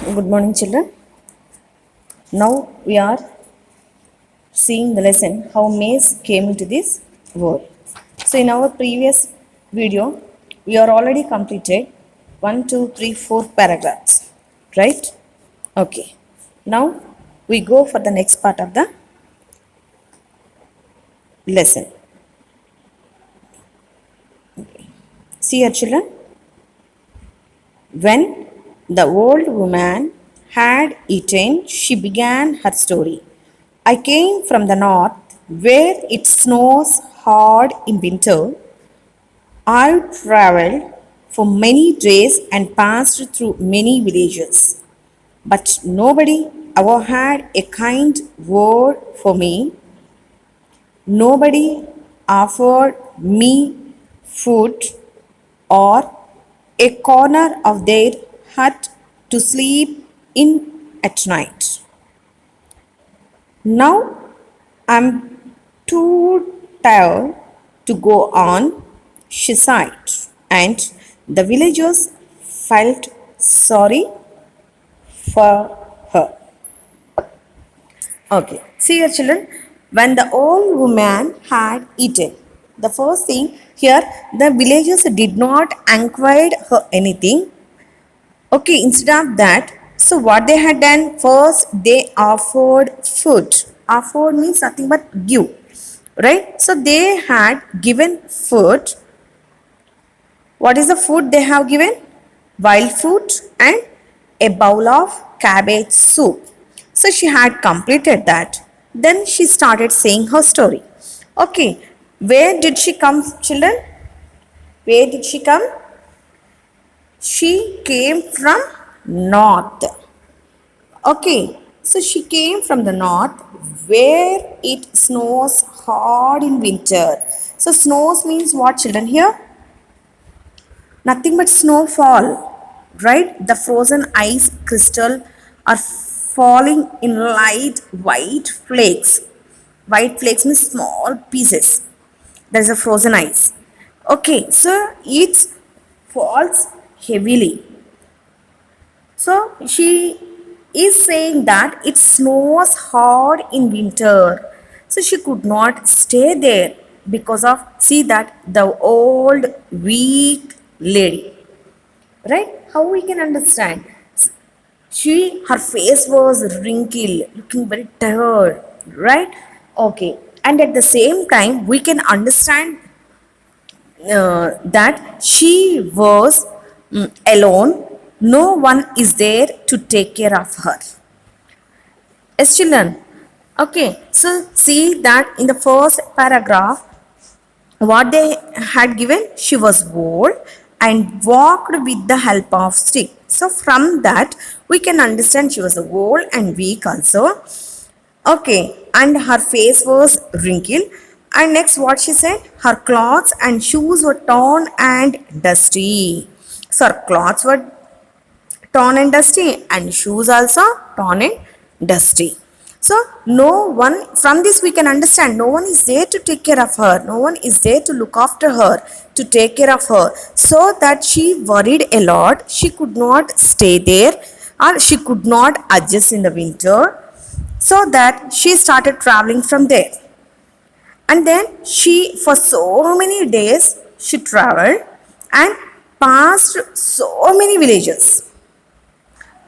Good morning, children. Now we are seeing the lesson how maize came into this world. So, in our previous video, we are already completed 1, 2, 3, 4 paragraphs, right? Okay. Now we go for the next part of the lesson. See here, children. When the old woman had eaten, she began her story. I came from the north where it snows hard in winter. I traveled for many days and passed through many villages, but nobody ever had a kind word for me. Nobody offered me food or a corner of their hut to sleep in at night. Now I'm too tired to go on, she sighed, and the villagers felt sorry for her. Okay, see here, children. When the old woman had eaten, the first thing here, the villagers did not inquire her anything. Okay, instead of that, so what they had done first, they offered food. Offered means nothing but give, right? So they had given food. What is the food they have given? Wild fruit and a bowl of cabbage soup. So she had completed that. Then she started saying her story. Okay, where did she come, children? Where did she come? She came from north. Okay, so she came from the north where it snows hard in winter. So snows means what, children, here? Nothing but snowfall, right? The frozen ice crystal are falling in light white flakes. White flakes means small pieces. There is a frozen ice. Okay, so it falls heavily. So she is saying that it snows hard in winter. So she could not stay there because of, see that, the old weak lady. Right? How we can understand? Her face was wrinkled, looking very tired. Right? Okay. And at the same time, we can understand that she was alone. No one is there to take care of her. Yes, children. Okay, so see that in the first paragraph, what they had given, she was old and walked with the help of stick. So from that, we can understand she was old and weak also. Okay, and her face was wrinkled. And next, what she said, her clothes and shoes were torn and dusty. So her clothes were torn and dusty, and shoes also torn and dusty. So no one, from this we can understand, no one is there to take care of her. No one is there to look after her, to take care of her. So that she worried a lot. She could not stay there, or she could not adjust in the winter. So that she started traveling from there. And then she, for so many days, she traveled and passed so many villages.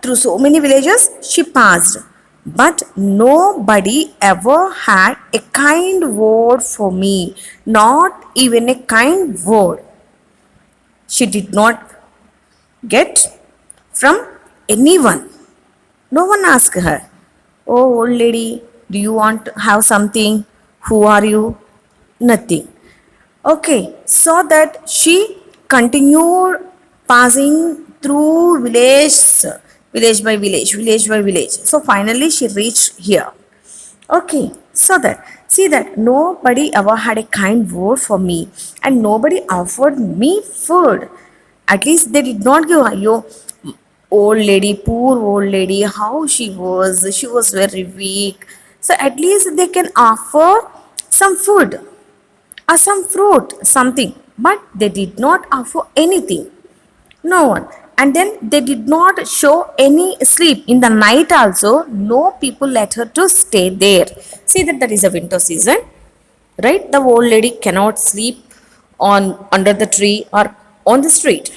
Through so many villages she passed, but nobody ever had a kind word for me, not even a kind word. She did not get from anyone. No one asked her, "Oh, old lady, do you want to have something? Who are you?" Nothing. Okay, so that she continued passing through villages, village by village, village by village. So finally she reached here. Okay, so that, see that nobody ever had a kind word for me and nobody offered me food. At least they did not give, yo, old lady, poor old lady, how she was very weak. So at least they can offer some food some fruit, something, but they did not offer anything. No one. And then they did not show any sleep in the night also. No people let her to stay there. See that is a winter season, right? The old lady cannot sleep on under the tree or on the street.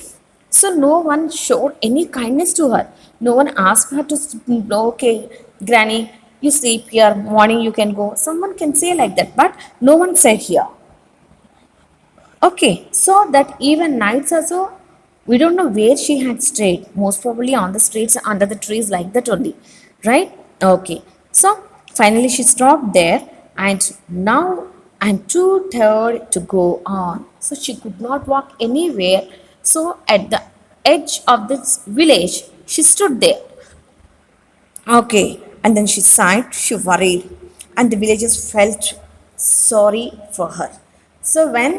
So no one showed any kindness to her. No one asked her to okay, granny, you sleep here, morning you can go. Someone can say like that, but no one said here. Okay, so that even nights also, we don't know where she had stayed. Most probably on the streets under the trees like that only, right? Okay, so finally she stopped there, and now I'm too tired to go on. So she could not walk anywhere. So at the edge of this village, she stood there. Okay, and then she sighed, she worried, and the villagers felt sorry for her. So heard,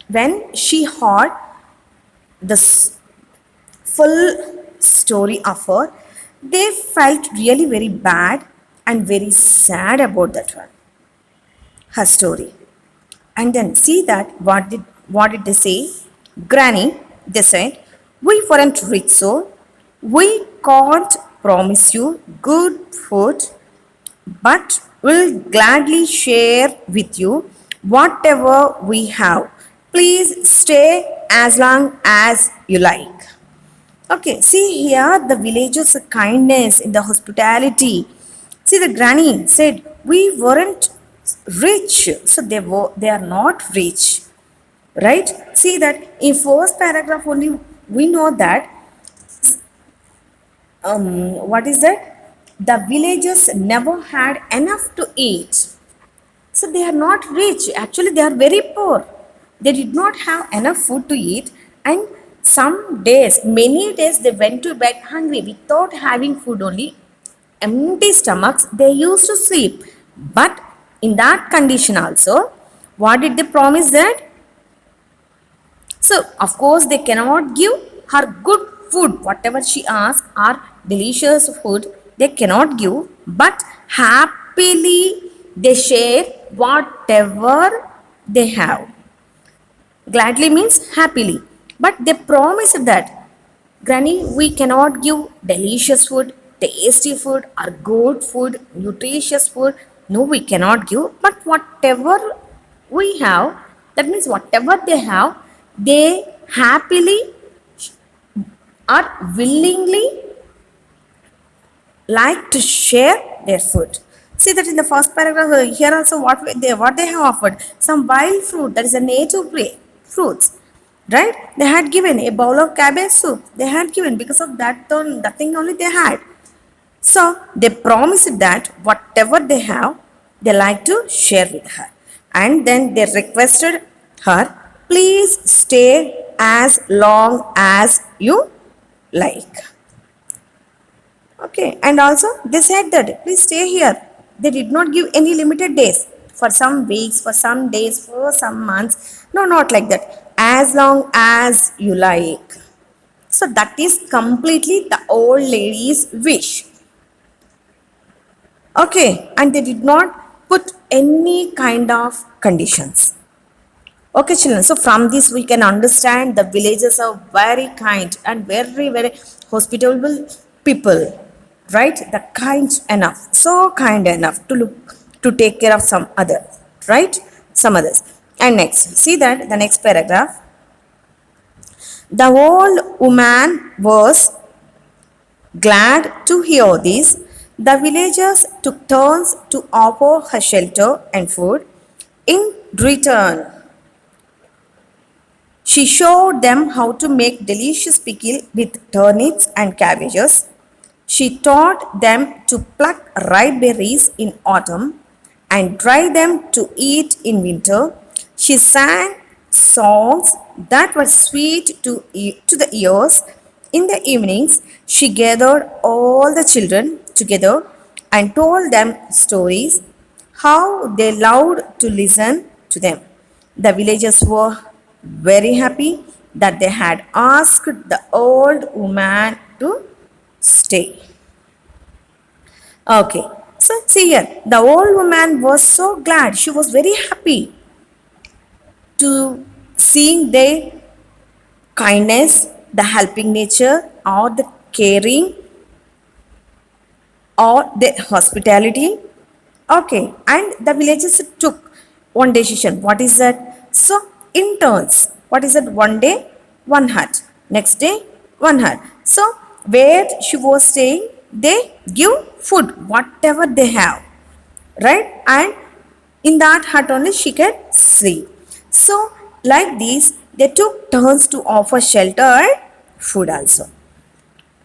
when she heard the full story of her, they felt really very bad and very sad about that one, her story. And then see that what did they say? Granny, they said, we weren't rich, so we can't promise you good food, but we'll gladly share with you whatever we have. Please stay as long as you like. Okay, see here the villagers' kindness in the hospitality. See, the granny said, we weren't rich, so they are not rich, right? See that in first paragraph only we know that what is that? The villagers never had enough to eat. So they are not rich. Actually, they are very poor. They did not have enough food to eat, and some days, many days, they went to bed hungry without having food only. Empty stomachs, they used to sleep. But in that condition also, what did they promise that? So, of course, they cannot give her good food, whatever she asks, or delicious food, they cannot give, but happily they share whatever they have. Gladly means happily, but they promise that, Granny, we cannot give delicious food, tasty food, or good food, nutritious food. No, we cannot give, but whatever we have, that means whatever they have, they happily or willingly like to share their food. See that in the first paragraph here also what they have offered, some wild fruit, that is a native fruits, right? They had given a bowl of cabbage soup. They had given because of that thing only they had. So they promised that whatever they have, they like to share with her. And then they requested her, please stay as long as you like. Okay, and also they said that please stay here. They did not give any limited days, for some weeks, for some days, for some months. No, not like that. As long as you like. So that is completely the old lady's wish. Okay, and they did not put any kind of conditions. Okay, children. So from this we can understand the villagers are very kind and very very hospitable people, right? The kind enough, so kind enough to look to take care of some other, right? Some others. And next, see that the next paragraph. The old woman was glad to hear this. The villagers took turns to offer her shelter and food. In return, she showed them how to make delicious pickle with turnips and cabbages. She taught them to pluck ripe berries in autumn and dry them to eat in winter. She sang songs that were sweet to the ears. In the evenings, she gathered all the children together and told them stories, how they loved to listen to them. The villagers were very happy that they had asked the old woman to stay. Okay, so see here, the old woman was so glad, she was very happy to seeing their kindness, the helping nature, or the caring, or their hospitality. Okay, and the villagers took one decision. What is that? So, in turns, what is that? One day, one hut. Next day, one hut. So, where she was staying, they give food, whatever they have, right? And in that hut only she can sleep. So, like this, they took turns to offer shelter and food also.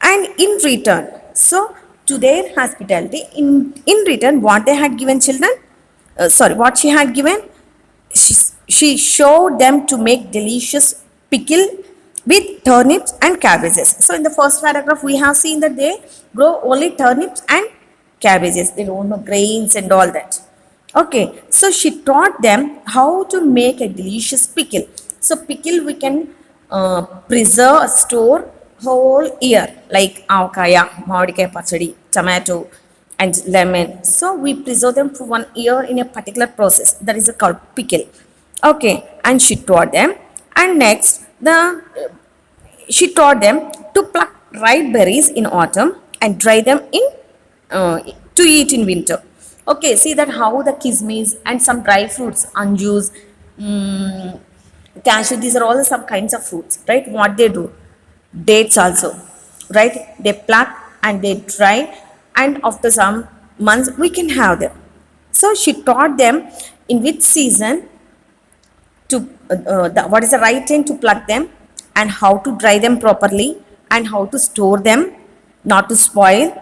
And in return, so to their hospitality, in return, what they had given children, what she had given, she, she showed them to make delicious pickle with turnips and cabbages. So in the first paragraph we have seen that they grow only turnips and cabbages, they don't know grains and all that. Okay, so she taught them how to make a delicious pickle. So pickle we can preserve, store whole year, like avakaya, mavidikaya pachadi, tomato, and lemon. So we preserve them for 1 year in a particular process. That is called pickle. Okay, and she taught them. And next, she taught them to pluck ripe berries in autumn and dry them in to eat in winter. Okay, see that how the kismis and some dry fruits, anjus, cashew, these are all some kinds of fruits, right? What they do, dates also, right? They pluck and they dry, and after some months we can have them. So she taught them in which season to what is the right time to pluck them, and how to dry them properly, and how to store them not to spoil.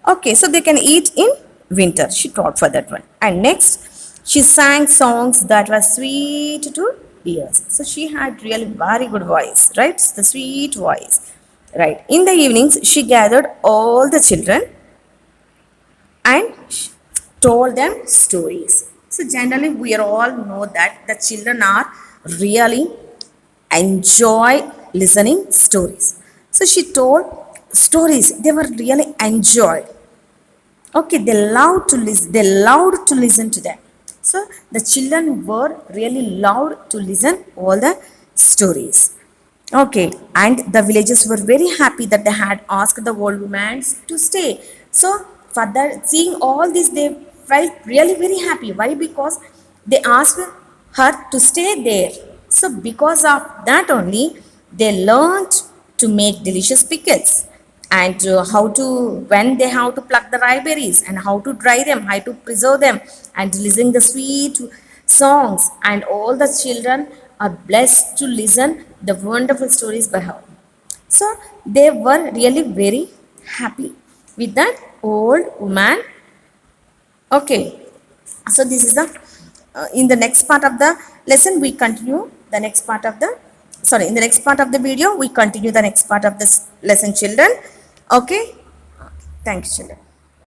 Okay, so they can eat in winter. She taught for that one. And next, she sang songs that were sweet to ears. So she had really very good voice, right? The sweet voice, right? In the evenings, she gathered all the children and told them stories. So generally, we all know that the children are really enjoy listening stories. So she told stories. They were really enjoyed. Okay, they loved to listen. They loved to listen to them. So the children were really loved to listen all the stories. Okay, and the villagers were very happy that they had asked the old woman to stay. So for that, seeing all this, they felt really very happy. Why? Because they asked her to stay there. So because of that only, they learned to make delicious pickles, and how to, when they have to pluck the ripeberries, and how to dry them, how to preserve them, and listening the sweet songs. And all the children are blessed to listen the wonderful stories by her. So they were really very happy with that old woman. Okay, so this is the in the next part of the lesson we continue the next part of the in the next part of the video we continue the next part of this lesson, children. Okay, thanks, children.